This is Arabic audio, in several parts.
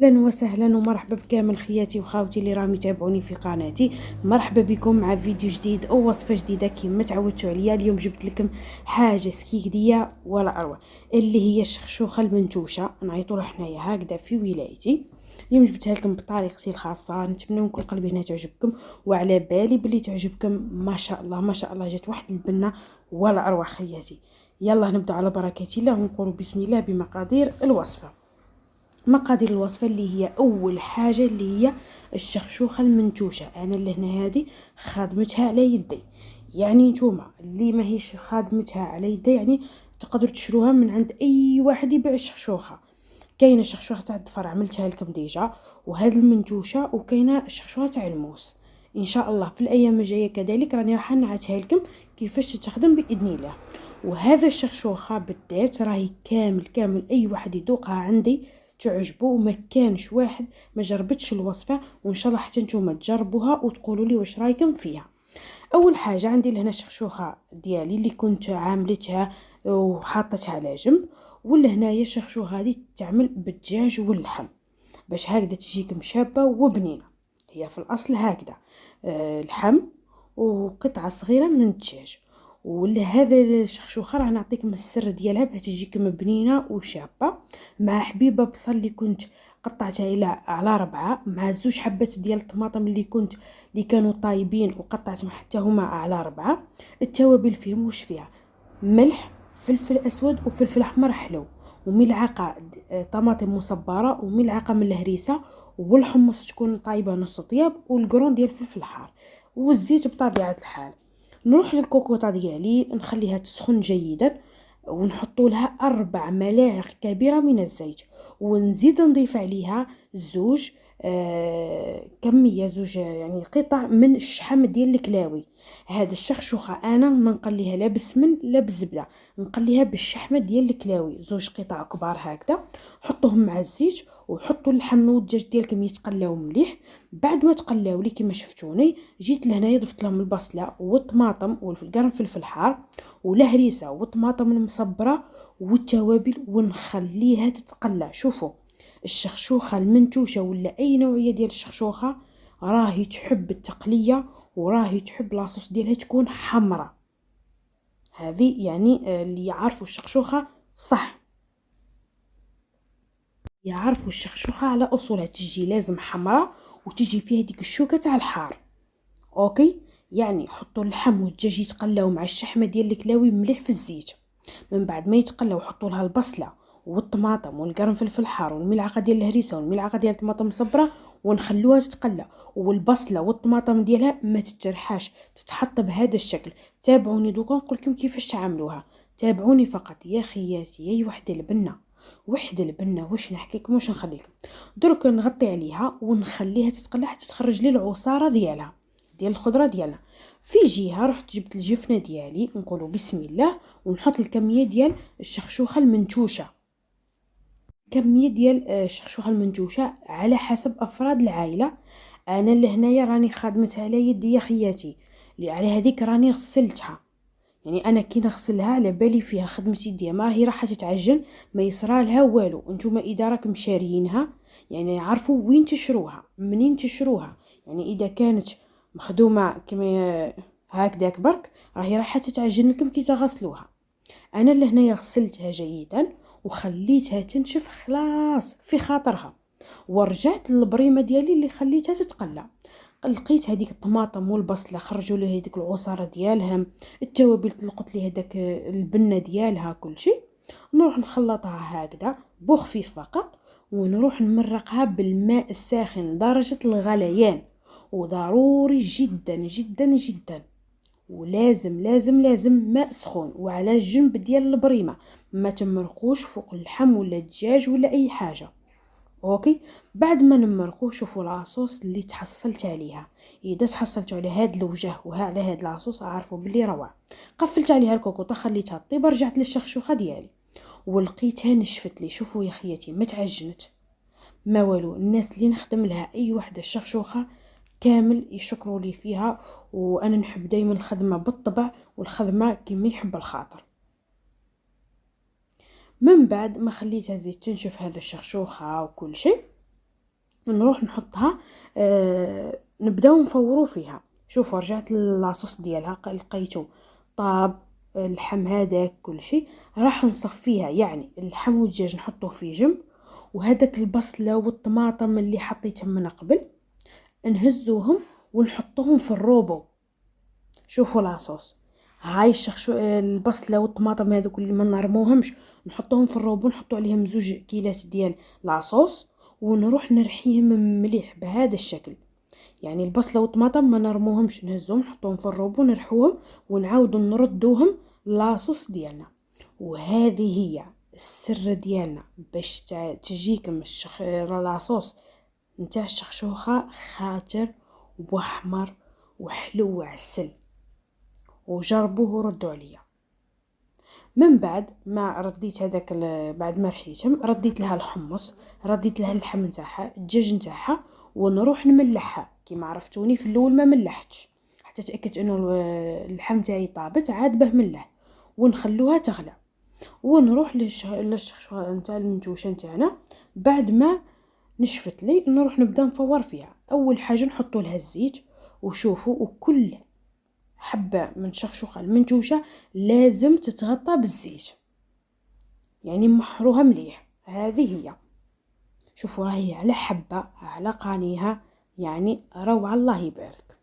اهلا وسهلا ومرحبا بكامل خياتي وخاوتي اللي راهم يتابعوني في قناتي. مرحبا بكم مع فيديو جديد او وصفه جديده كما تعودتوا عليا. اليوم جبت لكم حاجه سكيكديه ولا اروع، اللي هي الشخشوخه المنتوشه. نعيطوا حنايا هكذا في ولايتي. اليوم جبتها لكم بطريقتي الخاصه، نتمنى من كل قلبي انها تعجبكم، وعلى بالي بلي تعجبكم. ما شاء الله ما شاء الله، جات واحد البنه ولا اروع خياتي. يلا نبدا على بركه الله ونقول بسم الله بمقادير الوصفه. مقادير الوصفه اللي هي اول حاجه اللي هي الشخشوخه المنتوشه. انا لهنا هذه خادمتها على يدي، يعني نتوما اللي ماهيش خادمتها على يدي يعني تقدروا تشروها من عند اي واحد يبيع الشخشوخه. كاينه الشخشوخه تاع الدفر عملتها لكم ديجا، وهذه المنتوشه، وكاينه الشخشوخه تاع الموس. ان شاء الله في الايام الجايه كذلك راني راح نعتها لكم كيفاش تستخدم باذن الله. وهذا الشخشوخه بالذات راهي كامل كامل اي واحد يذوقها عندي تعجبه، وما كانش واحد ما جربتش الوصفه، وان شاء الله حتى نتوما تجربوها وتقولوا لي واش رايكم فيها. اول حاجه عندي لهنا الشخشوخه ديالي اللي كنت عاملتها وحاطتها على جنب، ولهنايا الشخشوخه هذه تعمل بالدجاج واللحم باش هكذا تجيك مشابه وبنينه. هي في الاصل هكذا لحم وقطعه صغيره من الدجاج. ولهذا الشخشوخه راح نعطيكم السر ديالها باش تجيكم بنينه وشابه، مع حبيبه بصل اللي كنت قطعتها الى على 4، مع 2 حبات ديال الطماطم اللي كانوا طايبين وقطعتهم حتى هما على 4. التوابل فيهم واش فيها؟ ملح، فلفل اسود وفلفل احمر حلو، وملعقه طماطم مصبره، وملعقه من الهريسه، والحمص تكون طايبه نص طياب، والقرون ديال الفلفل الحار، والزيت بطبيعه الحال. نروح للكوكوطه ديالي نخليها تسخن جيدا، ونحطوا لها 4 ملاعق كبيره من الزيت، ونزيد نضيف عليها كميه زوج يعني قطع من الشحم ديال الكلاوي. هذا الشخشوخه انا ما نقليها لا بالسمن لا بالزبده، نقليها بالشحمه ديال الكلاوي، 2 قطع كبار هكذا. حطوهم مع الزيت، وحطوا اللحم والدجاج ديالكم يتقلاو مليح. بعد ما تقلاو لي كما شفتوني، جيت لهنايا ضفت لهم البصله والطماطم والقرن فلفل حار والهريسه والطماطم المصبره والتوابل، ونخليها تتقلى. شوفوا الشخشوخه المنتوشه ولا اي نوعيه ديال الشخشوخه راهي تحب التقليه، وراهي تحب لاصوص ديالها تكون حمراء. هذه يعني اللي يعرفوا الشخشوخه صح يعرفوا الشخشوخه على اصولها، تجي لازم حمراء وتجي فيها ديك الشوكه تاع الحار. اوكي، يعني حطوا اللحم والدجاج يتقلاو مع الشحمه ديال الكلاوي مليح في الزيت. من بعد ما يتقلاو حطوا لها البصله والطماطم والقرن فلفل حار والملعقه ديال الهريسه والملعقه ديال الطماطم مصبره، ونخلوها تتقلى. والبصله والطماطم ديالها ما تتجرحاش، تتحط بهذا الشكل. تابعوني دوكا نقول لكم كيفاش تعملوها، تابعوني فقط يا خياتي. يا وحده البنه وحده البنه، واش نحكي لكم واش نخلي لكم. درك نغطي عليها ونخليها تتقلى حتى تخرج لي العصاره ديالها ديال الخضره ديالنا. في جهه رحت جبت الجفنه ديالي، نقولوا بسم الله، ونحط الكميه ديال الشخشوخه المنتوشه. كميه ديال الشخشوخه المنتوشه على حسب افراد العائله. انا لهنايا راني خادمتها على يدي يا خياتي، اللي على هذيك راني غسلتها. يعني انا كي نغسلها على بالي فيها خدمه يدي، ما هي راح تتعجن ما يصرى لها والو. نتوما اذا راكم شاريينها يعني عرفوا وين تشروها منين تشروها. يعني اذا كانت مخدومه كما هكذاك برك راهي راح تتعجن لكم كي تغسلوها. انا لهنايا غسلتها جيدا وخليتها تنشف خلاص في خاطرها، ورجعت للبريمه ديالي اللي خليتها تتقلى. لقيت هذيك الطماطم والبصله خرجوا لي هذيك العصاره ديالهم، التوابل طلقت لي هذاك البنه ديالها كل شيء. نروح نخلطها هكذا بخفيف فقط، ونروح نمرقها بالماء الساخن لدرجه الغليان، وضروري جدا جدا جدا، ولازم لازم لازم ماء سخون وعلى الجنب ديال البريمه. ما تمرقوش فوق اللحم ولا الدجاج ولا اي حاجه. اوكي، بعد ما نمرقو شوفوا لاصوص اللي تحصلت عليها. اذا تحصلت على هاد الوجه وعلى هاد لاصوص عارفوا بلي روعه. قفلت عليها الكوكوطه خليتها طيب، رجعت للشخشوخه ديالي ولقيتها نشفت لي. شوفوا يا خياتي ما تعجنت ما والو. الناس اللي نخدم لها اي وحده الشخشوخه كامل يشكروا لي فيها، وانا نحب دائما الخدمه بالطبع والخدمه كما يحب الخاطر. من بعد ما خليتها زيت تنشف هذا الشخشوخه وكل شيء، نروح نحطها. نبداو نفورو فيها. شوفوا رجعت لاصوص ديالها، لقيتو طاب اللحم هذاك كل شيء. راح نصفيها، يعني اللحم والدجاج نحطوه في جنب، وهذاك البصله والطماطم اللي حطيتهم من قبل نهزوهم ونحطوهم في الروبو. شوفوا لاصوص، هاي البصله والطماطم هذوك اللي ما نرموهمش نحطوهم في الروبو، نحطو عليهم 2 كيلات ديال لاصوص، ونروح نرحيهم مليح بهذا الشكل. يعني البصله والطماطم ما نرموهمش، نهزهم نحطوهم في الروبو نرحوهم، ونعاودوا نردوهم لاصوص ديالنا. وهذه هي السر ديالنا باش تجيكم لاصوص نتاع الشخشوخه خاطر واحمر وحلو وعسل. وجربوه وردوا عليا. من بعد ما رديت هذاك بعد ما رحيتهم، رديت لها الحمص، رديت لها اللحم نتاعها، الدجاج نتاعها، ونروح نملحها. كيما عرفتوني في الاول ما ملحتش حتى تاكدت انه اللحم تاعي طابت، عاد به ملح، ونخلوها تغلى. ونروح للشخشوخه نتاع المنتوشه نتاعنا. بعد ما نشفت لي نروح نبدا نفور فيها. اول حاجه نحطوا لها الزيت، وشوفوا وكل حبه من شخشوخه المنتوشه لازم تتغطى بالزيت، يعني محروها مليح. هذه هي، شوفوا راهي على حبه على قانيها، يعني روعه الله يبارك.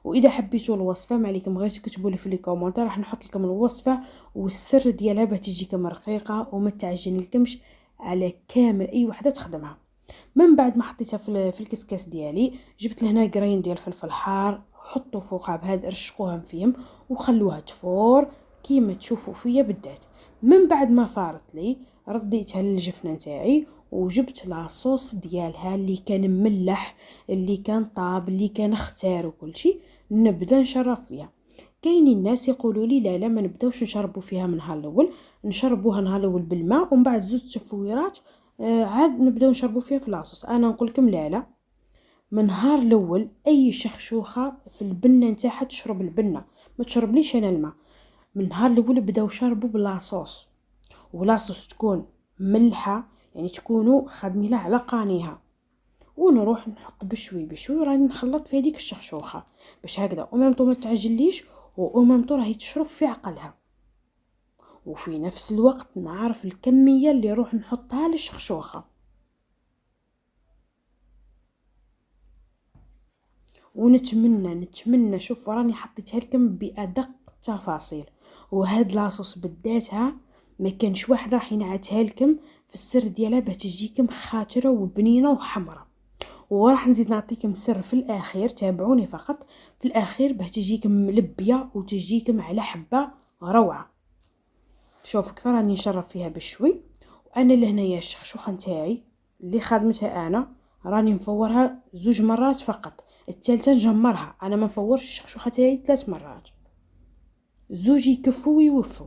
واذا حبيتوا الوصفه ما عليكم غير تكتبوا لي في لي كومونتير، راح نحط لكم الوصفه والسر ديالها باش تجيكم رقيقه وما تعجن لكمش على كامل اي وحده تخدمها. من بعد ما حطيتها في الكسكاس ديالي، جبت لهنا قراين ديال فلفل حار، حطوا فوقها بهاد رشقوهم فيهم وخلوها تفور كيما تشوفوا فيا بالذات. من بعد ما فارت لي رديتها للجفنه نتاعي، وجبت لاصوص ديالها اللي كان مملح، اللي كان طاب، اللي كان اختار وكل شيء. نبدا نشرب فيها. كاينين الناس يقولوا لي لا ما نبداوش نشربوا فيها من نهار الاول، نشربوها نهار الاول بالماء ومن بعد 2 تفويرات عاد نبداو نشربوا فيها في لاصوص. انا نقول لكم لا، من نهار الاول اي شخشوخه في البنه نتاعها تشرب البنه، ما تشربليش انا الماء. من نهار الاول بداو شربوا بلاصوص، ولاصوص تكون ملحه، يعني تكونوا خادمينها على قانيها. ونروح نحط بشوي بشوي راني نخلط في هذيك الشخشوخه باش هكذا ومامتو ما تعجليش، ومامتو راهي تشرب في عقلها، وفي نفس الوقت نعرف الكميه اللي روح نحطها للشخشوخه. ونتمنى شوف راني حطيتها لكم بادق التفاصيل. وهاد لاصوص بداتها ما كانش واحد راح ينعتها لكم في السر ديالها باش تجيكم خاطره وبنينه وحمراء. وراح نزيد نعطيكم سر في الاخير، تابعوني فقط في الاخير باش تجيكم ملبيه وتجيكم على حبه روعه. شوف كيف راني نشرب فيها بشوي. وانا لهنايا الشخشوخه نتاعي اللي خدمتها انا راني مفورها 2 مرات فقط، الثالثه نجمرها. انا ما نفورش الشخشوخه تاعي 3 مرات، 2 يكفوا ويوفوا.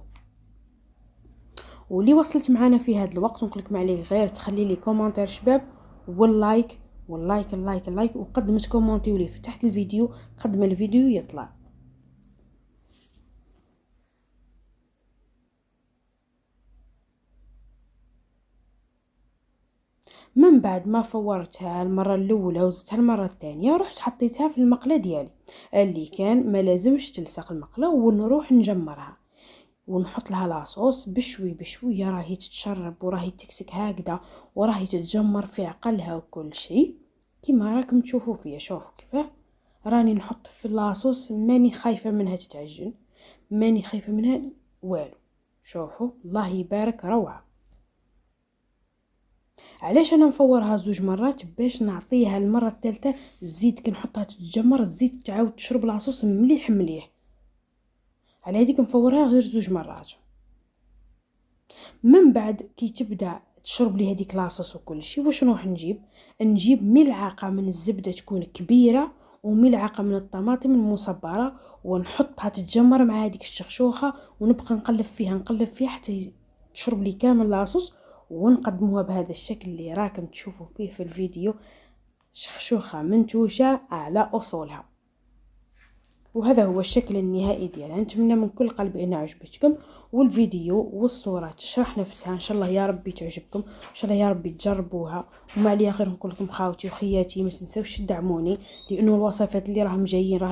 واللي وصلت معنا في هذا الوقت نقولكم عليه غير تخلي لي كومونتير شباب، واللايك واللايك اللايك اللايك، وقد ما تكومونتيو لي في تحت الفيديو قد ما الفيديو يطلع. من بعد ما فورتها المره الاولى وزدتها المره الثانيه، رحت حطيتها في المقله ديالي اللي كان ما لازمش تلصق المقله، ونروح نجمرها ونحط لها لاصوص بشوي بشويه. راهي تتشرب وراهي تكسك هكذا وراهي تتجمر في عقلها وكل شيء كيما راكم تشوفوا فيا. شوفوا كيفاه راني نحط في اللاصوص، ماني خايفه منها تتعجن، ماني خايفه منها والو. شوفوا الله يبارك روعه. علاش انا نفورها 2 مرات؟ باش نعطيها المره الثالثه الزيت كي نحطها تتجمر الزيت تعاود تشرب لاصوص مليح مليح. على هذيك نفورها غير 2 مرات. من بعد كي تبدا تشرب لي هذيك لاصوص وكل شيء، واش نروح نجيب ملعقه من الزبده تكون كبيره وملعقه من الطماطم المصبره، ونحطها تتجمر مع هذيك الشخشوخه، ونبقى نقلب فيها حتى تشرب لي كامل لاصوص، ونقدموها بهذا الشكل اللي راكم تشوفوا فيه في الفيديو. شخشوخه منتوشه على اصولها. وهذا هو الشكل النهائي ديالها. نتمنى من كل قلبي انها عجبتكم، والفيديو والصوره تشرح نفسها. ان شاء الله يا ربي تعجبكم، ان شاء الله يا ربي تجربوها. وما عليا غير نقول لكم خاوتي وخياتي ما تنساوش تدعموني، لانه الوصفات اللي راهم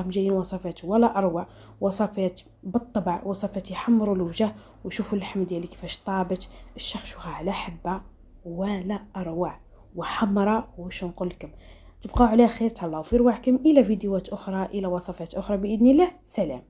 جايين وصفات ولا اروع، وصفات بالطبع، وصفات يحمروا الوجه. وشوفوا اللحم ديالي كيفاش طابت، الشخشوخه على حبه ولا اروع وحمراء. وش نقول لكم، تبقوا على خير، تهلاو في رواحكم. الى فيديوهات اخرى، الى وصفات اخرى باذن الله. سلام.